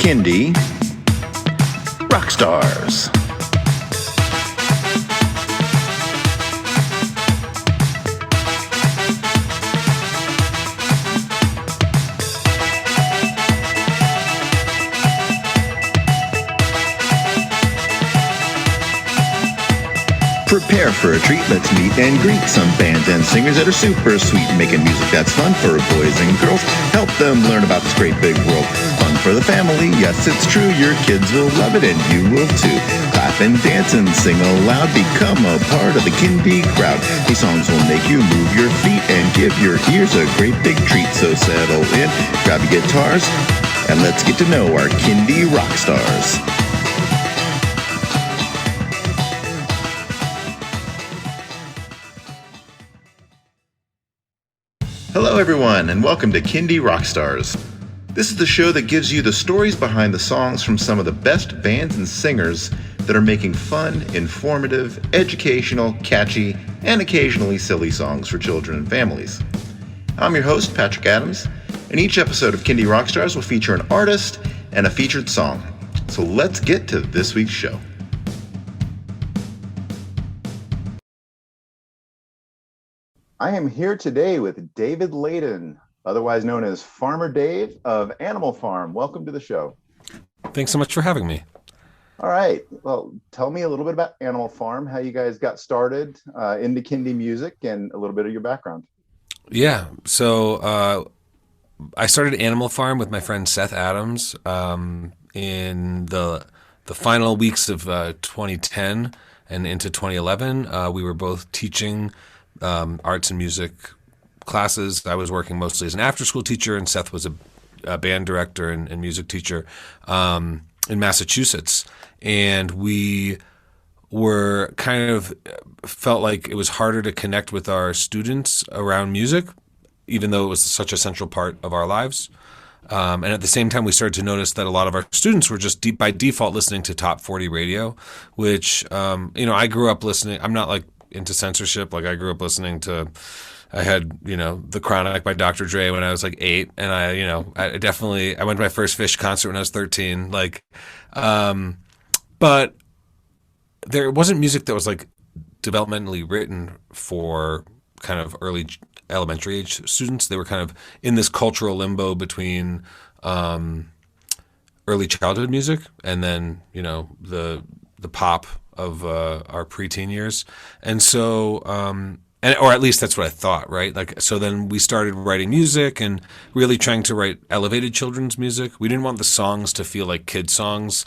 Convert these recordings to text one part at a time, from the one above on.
Kindy Rockstars. Prepare for a treat, let's meet and greet some bands and singers that are super sweet, making music that's fun for boys and girls. Help them learn about this great big world. Fun for the family, yes it's true, your kids will love it and you will too. Clap and dance and sing aloud, become a part of the Kindy crowd. These songs will make you move your feet and give your ears a great big treat. So settle in, grab your guitars, and let's get to know our Kindy rock stars. Hello everyone, and welcome to Kindy Rockstars. This is the show that gives you the stories behind the songs from some of the best bands and singers that are making fun, informative, educational, catchy, and occasionally silly songs for children and families. I'm your host, Patrick Adams, and each episode of Kindy Rockstars will feature an artist and a featured song. So let's get to this week's show. I am here today with David Ladon, otherwise known as Farmer Dave of Animal Farm. Welcome to the show. Thanks so much for having me. All right. Well, tell me a little bit about Animal Farm, how you guys got started into Kindy music, and a little bit of your background. Yeah. So I started Animal Farm with my friend Seth Adams in the final weeks of 2010 and into 2011. We were both teaching arts and music classes. I was working mostly as an after-school teacher, and Seth was a band director and music teacher in Massachusetts. And we were kind of felt like it was harder to connect with our students around music, even though it was such a central part of our lives. And at the same time, we started to notice that a lot of our students were just by default listening to top 40 radio, which, I grew up listening. I'm not like into censorship. Like I grew up listening to, I had, The Chronic by Dr. Dre when I was like 8. And I went to my first Fish concert when I was 13. But there wasn't music that was like developmentally written for kind of early elementary age students. They were kind of in this cultural limbo between, early childhood music and then, the pop of our preteen years. And so, or at least that's what I thought, right? So then we started writing music and really trying to write elevated children's music. We didn't want the songs to feel like kid songs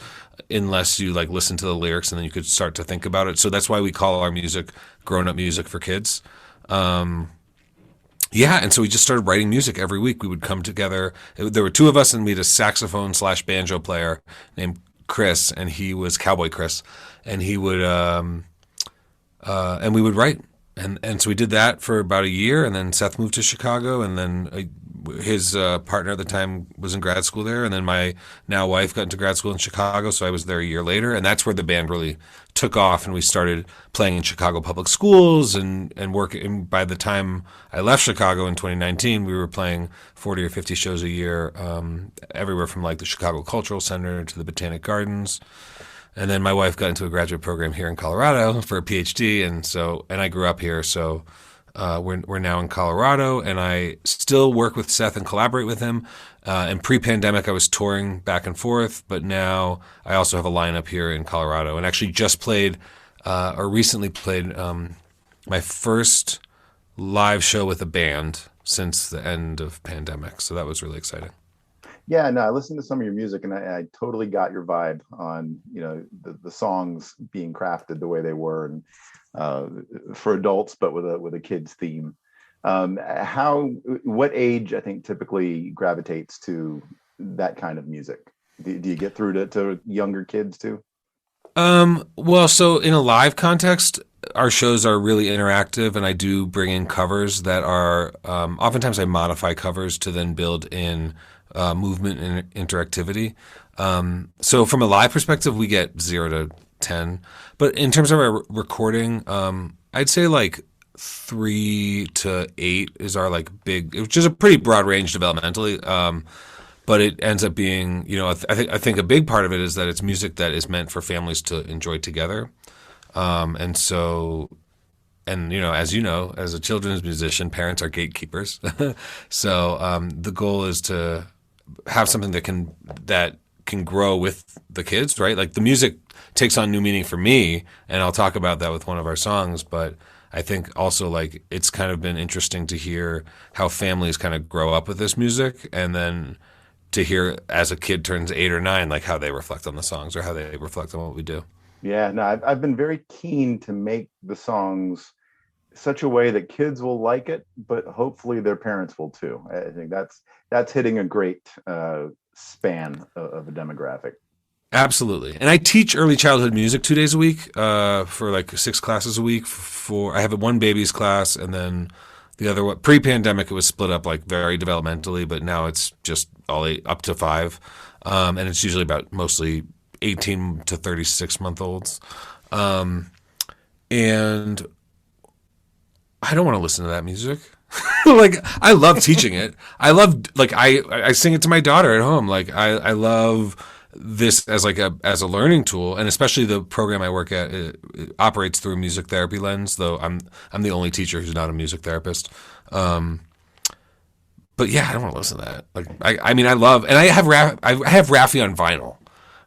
unless you listen to the lyrics and then you could start to think about it. So that's why we call our music grown-up music for kids. And so we just started writing music every week. We would come together. There were two of us, and we had a saxophone/banjo player named Chris, and he was Cowboy Chris, and he would and we would write, and so we did that for about a year, and then Seth moved to Chicago, and then his partner at the time was in grad school there, and then my now wife got into grad school in Chicago, so I was there a year later, and that's where the band really took off, and we started playing in Chicago public schools and working. By the time I left Chicago in 2019, we were playing 40 or 50 shows a year, everywhere from the Chicago Cultural Center to the Botanic Gardens. And then my wife got into a graduate program here in Colorado for a PhD, and I grew up here, so we're now in Colorado, and I still work with Seth and collaborate with him. And pre-pandemic, I was touring back and forth, but now I also have a lineup here in Colorado, and actually just recently played my first live show with a band since the end of pandemic. So that was really exciting. Yeah, no, I listened to some of your music, and I totally got your vibe on, the songs being crafted the way they were, and for adults, but with a kid's theme. What age I think typically gravitates to that kind of music? Do you get through to younger kids too? Well, so in a live context, our shows are really interactive, and I do bring in covers that are, oftentimes I modify covers to then build in movement and interactivity. So from a live perspective, we get 0 to 10. But in terms of our recording, I'd say 3 to 8 is our big, which is a pretty broad range developmentally. but it ends up being, I think a big part of it is that it's music that is meant for families to enjoy together. And so, and as you know, as a children's musician, parents are gatekeepers. So the goal is to have something that can grow with the kids, right? Like the music takes on new meaning for me, and I'll talk about that with one of our songs. But I think also like it's kind of been interesting to hear how families kind of grow up with this music, and then to hear as a kid turns 8 or 9, like how they reflect on the songs or how they reflect on what we do. Yeah, no, I've been very keen to make the songs such a way that kids will like it, but hopefully their parents will too. I think that's hitting a great span of a demographic. Absolutely. And I teach early childhood music 2 days a week for like 6 classes a week. I have one babies class, and then the other one, pre-pandemic, it was split up like very developmentally, but now it's just all 8 up to 5. And it's usually about mostly 18 to 36-month-olds. And I don't want to listen to that music. Like, I love teaching it. I love, like, I sing it to my daughter at home. Like, I love this as a learning tool, and especially the program I work at, it operates through a music therapy lens, though I'm the only teacher who's not a music therapist. But yeah, I don't want to listen to that. Like, I mean, I love, and I have Raffi on vinyl.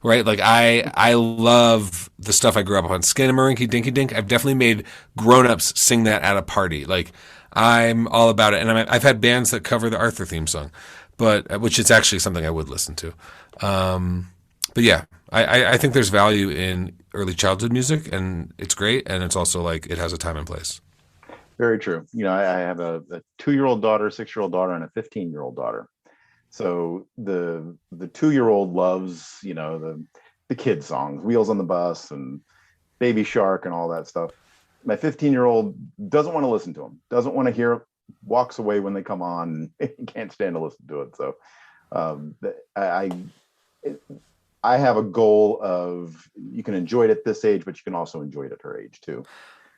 Right, like I love the stuff I grew up on. Skinnamarink Dinky Dink. I've definitely made grown-ups sing that at a party. Like, I'm all about it, and I've had bands that cover the Arthur theme song, but which is actually something I would listen to. But yeah, I think there's value in early childhood music, and it's great, and it's also like it has a time and place. Very true. I have a 2-year-old daughter, 6-year-old daughter, and a 15-year-old daughter. So the 2-year-old loves, the kid songs, Wheels on the Bus and Baby Shark and all that stuff. My 15-year-old doesn't want to listen to them, doesn't want to hear it, walks away when they come on, can't stand to listen to it. So I have a goal of, you can enjoy it at this age, but you can also enjoy it at her age too.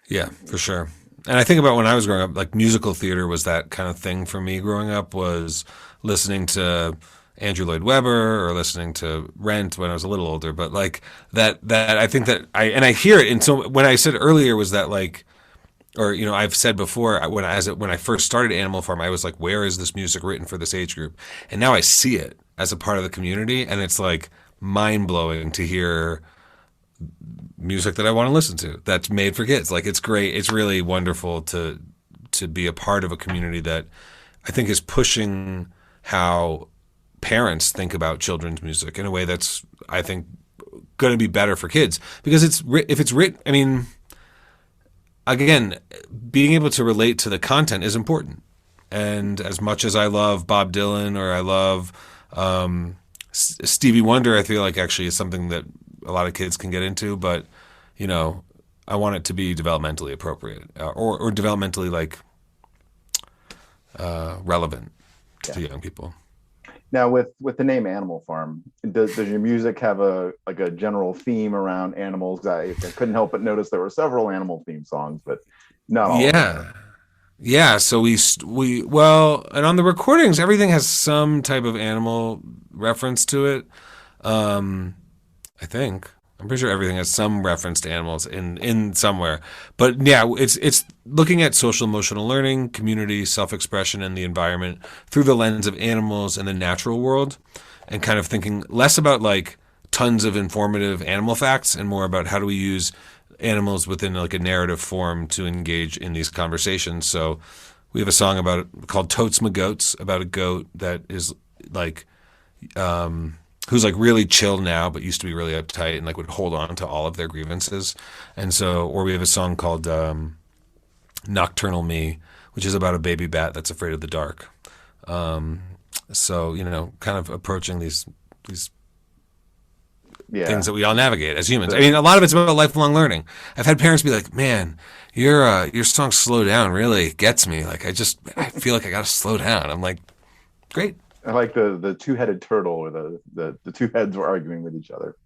Yeah, for sure. And I think about when I was growing up, like musical theater was that kind of thing for me growing up, was listening to Andrew Lloyd Webber or listening to Rent when I was a little older. But like that I think that I hear it. And so when I said earlier was that like, or, I've said before when I first started Animal Farm, I was like, where is this music written for this age group? And now I see it as a part of the community. And it's like mind blowing to hear music that I want to listen to that's made for kids. Like, it's great. It's really wonderful to be a part of a community that I think is pushing how parents think about children's music in a way that's, I think, going to be better for kids, because if it's written, I mean, again, being able to relate to the content is important. And as much as I love Bob Dylan or I love Stevie Wonder, I feel like actually is something that a lot of kids can get into, but I want it to be developmentally appropriate or developmentally like relevant to young people. Now, with the name Animal Farm, does your music have a general theme around animals? I couldn't help but notice there were several animal theme songs, but not all. Yeah. So and on the recordings, everything has some type of animal reference to it. I think. I'm pretty sure everything has some reference to animals in somewhere. But yeah, it's looking at social emotional learning, community, self-expression, and the environment through the lens of animals and the natural world, and kind of thinking less about like tons of informative animal facts and more about how do we use animals within like a narrative form to engage in these conversations. So we have a song called Totes Ma Goats, about a goat that is like who's like really chill now, but used to be really uptight and like would hold on to all of their grievances. And so, or we have a song called Nocturnal Me, which is about a baby bat that's afraid of the dark. So, kind of approaching these things that we all navigate as humans. I mean, a lot of it's about lifelong learning. I've had parents be like, man, your song Slow Down really gets me. Like, I feel like I got to slow down. I'm like, great. I like the two-headed turtle, or the two heads were arguing with each other.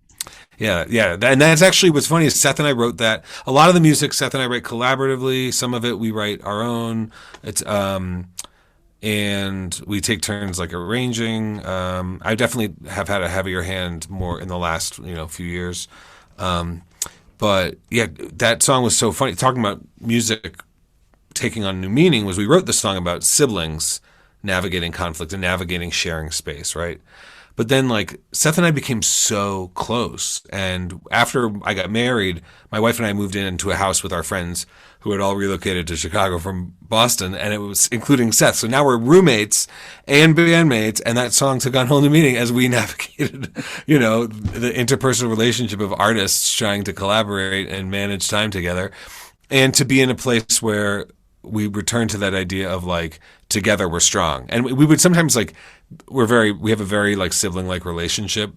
Yeah. And that's actually what's funny is Seth and I wrote that. A lot of the music Seth and I write collaboratively. Some of it we write our own. It's and we take turns like arranging. I definitely have had a heavier hand more in the last few years. But yeah, that song was so funny. Talking about music taking on new meaning was we wrote the song about siblings navigating conflict and navigating sharing space, right? But then like Seth and I became so close. And after I got married, my wife and I moved into a house with our friends who had all relocated to Chicago from Boston, and it was including Seth. So now we're roommates and bandmates, and that song took on whole new meaning as we navigated, the interpersonal relationship of artists trying to collaborate and manage time together. And to be in a place where we return to that idea of like together we're strong, and we would sometimes like we have a very like sibling like relationship,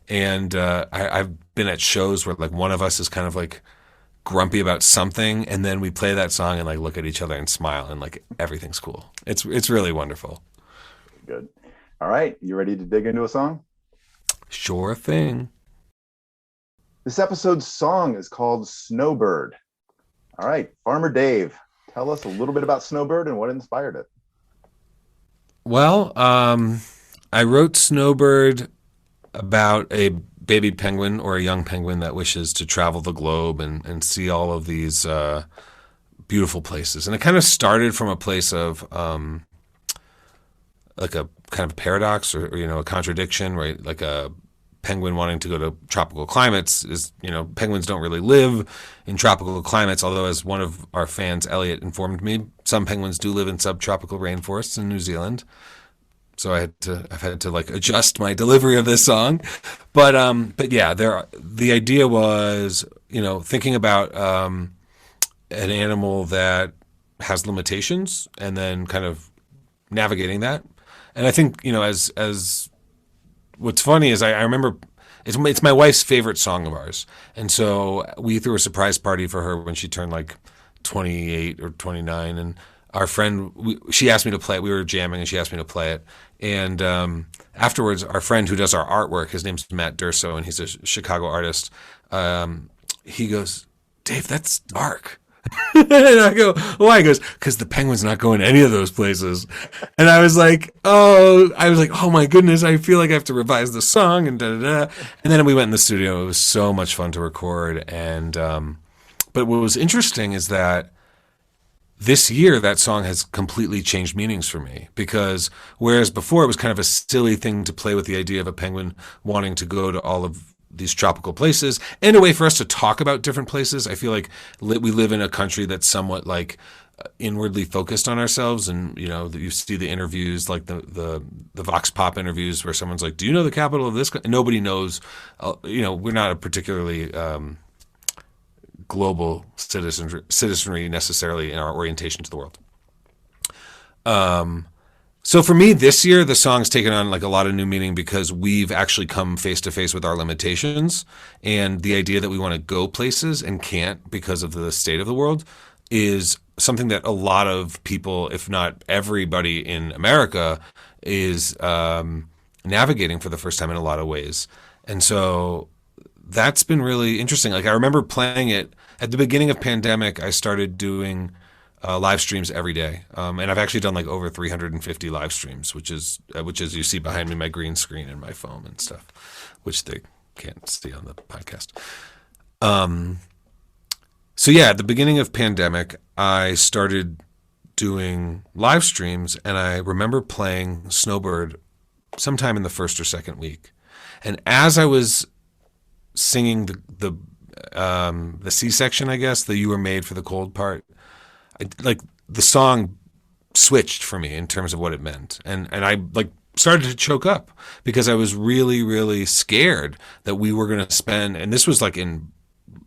and I've been at shows where like one of us is kind of like grumpy about something, and then we play that song and like look at each other and smile, and like everything's cool. It's really wonderful. Good. All right, you ready to dig into a song? Sure thing. This episode's song is called Snowbird. All right, Farmer Dave, tell us a little bit about Snowbird and what inspired it. Well, I wrote Snowbird about a baby penguin or a young penguin that wishes to travel the globe and see all of these beautiful places. And it kind of started from a place of like a kind of paradox or a contradiction, right? Like a penguin wanting to go to tropical climates is, penguins don't really live in tropical climates, although as one of our fans, Elliot, informed me, some penguins do live in subtropical rainforests in New Zealand. So I've had to like adjust my delivery of this song. But yeah, the idea was, thinking about an animal that has limitations and then kind of navigating that. And I think, as what's funny is I remember it's my wife's favorite song of ours. And so we threw a surprise party for her when she turned like 28 or 29. And our friend, she asked me to play it. We were jamming and she asked me to play it. And afterwards, our friend who does our artwork, his name's Matt Durso, and he's a Chicago artist. He goes, "Dave, that's dark." And I go, "Why?" He goes, "Because the penguin's not going to any of those places." And I was like, oh my goodness, I feel like I have to revise the song and da da da. And then we went in the studio. It was so much fun to record. And but what was interesting is that this year that song has completely changed meanings for me, because whereas before it was kind of a silly thing to play with the idea of a penguin wanting to go to all of these tropical places and a way for us to talk about different places. I feel like we live in a country that's somewhat like inwardly focused on ourselves, and you see the interviews like the Vox Pop interviews where someone's like, "Do you know the capital of this?" Nobody knows. We're not a particularly global citizenry necessarily in our orientation to the world. So for me this year, the song's taken on like a lot of new meaning because we've actually come face to face with our limitations, and the idea that we want to go places and can't because of the state of the world is something that a lot of people, if not everybody in America, is navigating for the first time in a lot of ways. And so that's been really interesting. Like I remember playing it at the beginning of pandemic. I started doing live streams every day, and I've actually done like over 350 live streams, which is you see behind me, my green screen and my phone and stuff, which they can't see on the podcast. So yeah, at the beginning of pandemic, I started doing live streams, and I remember playing Snowbird sometime in the first or second week, and as I was singing the C-section, I guess, the "You Were Made for the Cold" part, like the song switched for me in terms of what it meant, and I like started to choke up because I was really, really scared that we were going to spend, and this was like in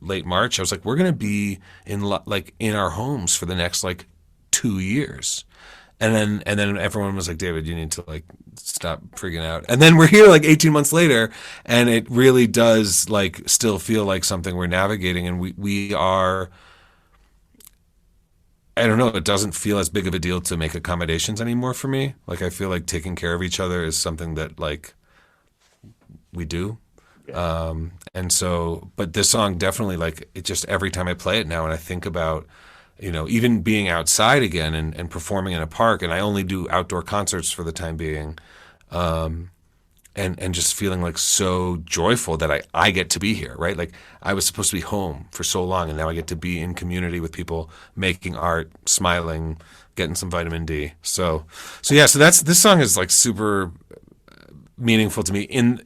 late March, I was like, we're going to be in our homes for the next like 2 years. And then everyone was like, "David, you need to like stop freaking out." And then we're here like 18 months later, and it really does like still feel like something we're navigating, and we are, I don't know, it doesn't feel as big of a deal to make accommodations anymore for me. Like I feel like taking care of each other is something that like we do. And so, but this song definitely, like, it just, every time I play it now and I think about even being outside again and performing in a park, and I only do outdoor concerts for the time being, and just feeling like so joyful that I get to be here, right? Like I was supposed to be home for so long, and now I get to be in community with people, making art, smiling, getting some vitamin D. So this song is like super meaningful to me, in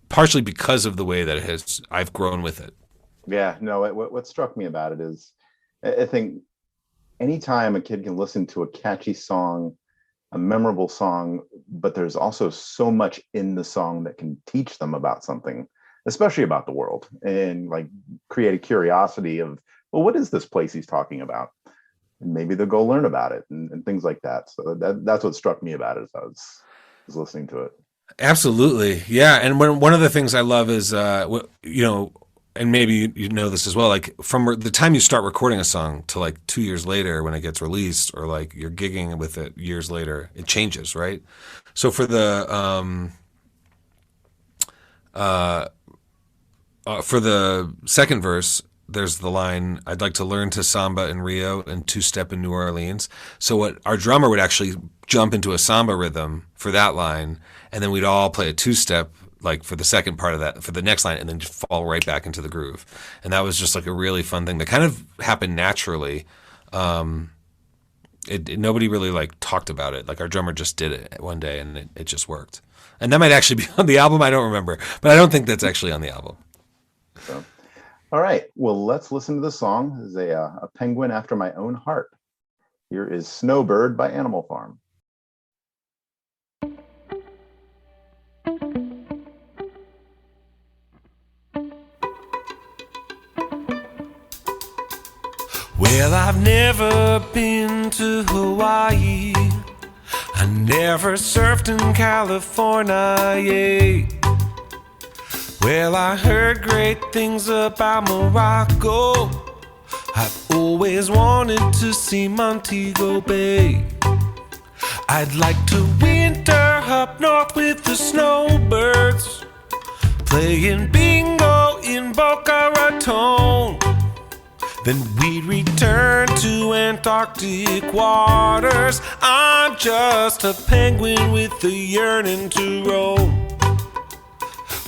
partially because of the way that I've grown with it. Yeah, no, what struck me about it is, I think anytime a kid can listen to a catchy song, a memorable song, but there's also so much in the song that can teach them about something, especially about the world, and like create a curiosity of, well, what is this place he's talking about? And maybe they'll go learn about it and things like that. So that's what struck me about it as I was listening to it. Absolutely. Yeah. And one of the things I love is, and maybe you know this as well, like from the time you start recording a song to like 2 years later when it gets released, or like you're gigging with it years later, it changes, right? So for the second verse, there's the line, "I'd like to learn to samba in Rio and two-step in New Orleans." So what our drummer would actually jump into a samba rhythm for that line, and then we'd all play a two-step like for the second part of that, for the next line, and then just fall right back into the groove. And that was just like a really fun thing that kind of happened naturally. Nobody really like talked about it. Like our drummer just did it one day, and it just worked. And that might actually be on the album. I don't remember, but I don't think that's actually on the album. So, all right, well, let's listen to the song. This is a penguin after my own heart. Here is Snowbird by Animal Farm. Well, I've never been to Hawaii. I never surfed in California, yeah. Well, I heard great things about Morocco. I've always wanted to see Montego Bay. I'd like to winter up north with the snowbirds, playing bingo in Boca Raton. Then we'd return to Antarctic waters. I'm just a penguin with a yearning to roam.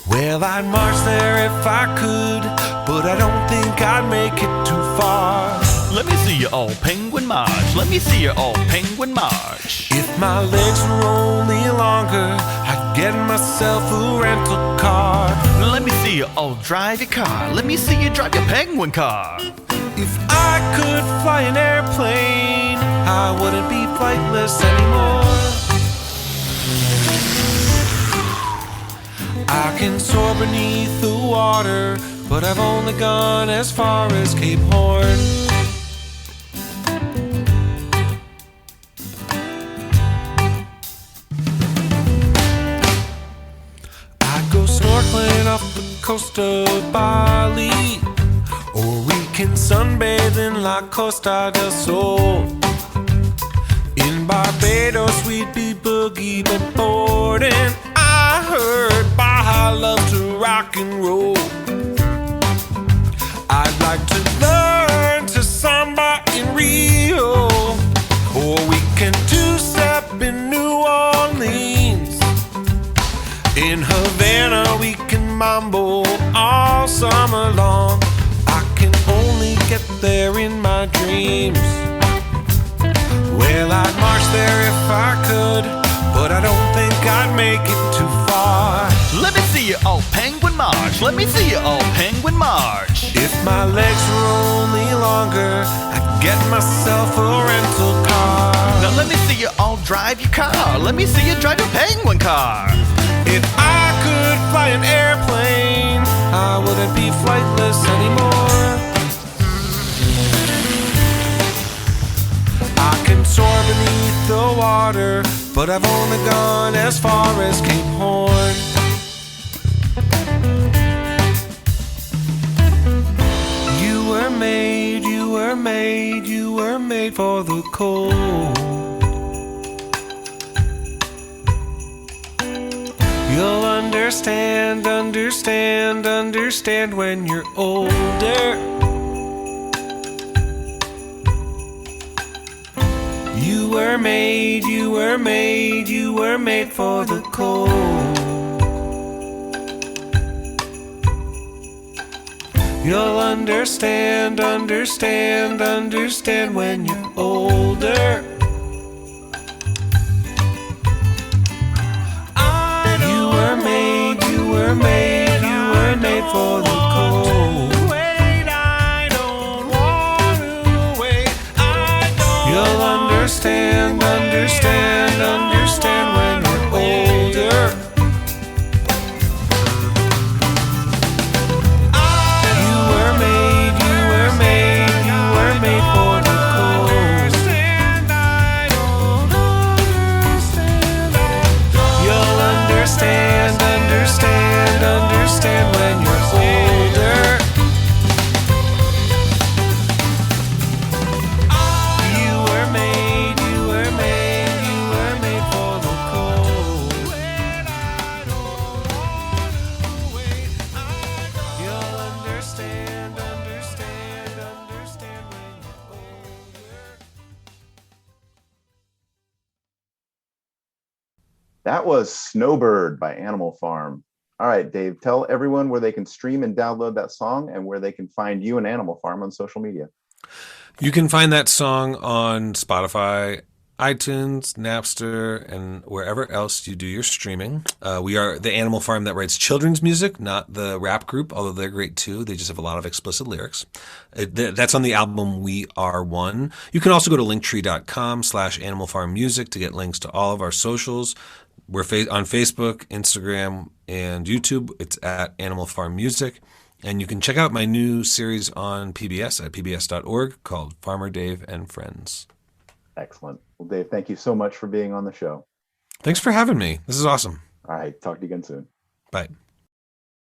Well, I'd march there if I could, but I don't think I'd make it too far. Let me see you all penguin march. Let me see you all penguin march. If my legs were only longer, I'd get myself a rental car. Let me see you all drive your car. Let me see you drive your penguin car. If I could fly an airplane, I wouldn't be flightless anymore. I can soar beneath the water, but I've only gone as far as Cape Horn. I'd go snorkeling off the coast of Bali, or we can sunbathe in La Costa del Sol. In Barbados we'd be boogie boarding. I heard Baja loved to rock and roll. I'd like to learn to samba in Rio, or we can two-step in New Orleans. In Havana we can mambo all summer long. I can only get there in my dreams. Well, I'd march there if I could, but I don't think I'd make it too far. Let me see you all penguin march. Let me see you all penguin march. If my legs were only longer, I'd get myself a rental car. Now let me see you all drive your car. Let me see you drive your penguin car. If I could fly an airplane, I wouldn't be flightless anymore. I can soar beneath the water, but I've only gone as far as Cape Horn. You were made, you were made, you were made for the cold. You'll understand, understand, understand when you're older. were made, you were made, you were made for the cold. You'll understand, understand, understand when you're older. You were made, you were made, you were made for the cold. You'll understand, understand, understand when you're older. You were made, you were made, you were made for the cold. You'll understand, understand, understand when you're older. You were made, you were made, you were made for the cold. You'll understand, understand, understand when you're older. That was Snowbird by Animal Farm. All right, Dave, tell everyone where they can stream and download that song and where they can find you and Animal Farm on social media. You can find that song on Spotify, iTunes, Napster, and wherever else you do your streaming. We are the Animal Farm that writes children's music, not the rap group, although they're great too. They just have a lot of explicit lyrics. That's on the album We Are One. You can also go to linktree.com/Animal Farm Music to get links to all of our socials. We're on Facebook, Instagram, and YouTube. It's at Animal Farm Music. And you can check out my new series on PBS at pbs.org called Farmer Dave and Friends. Excellent. Well, Dave, thank you so much for being on the show. Thanks for having me. This is awesome. All right, talk to you again soon. Bye.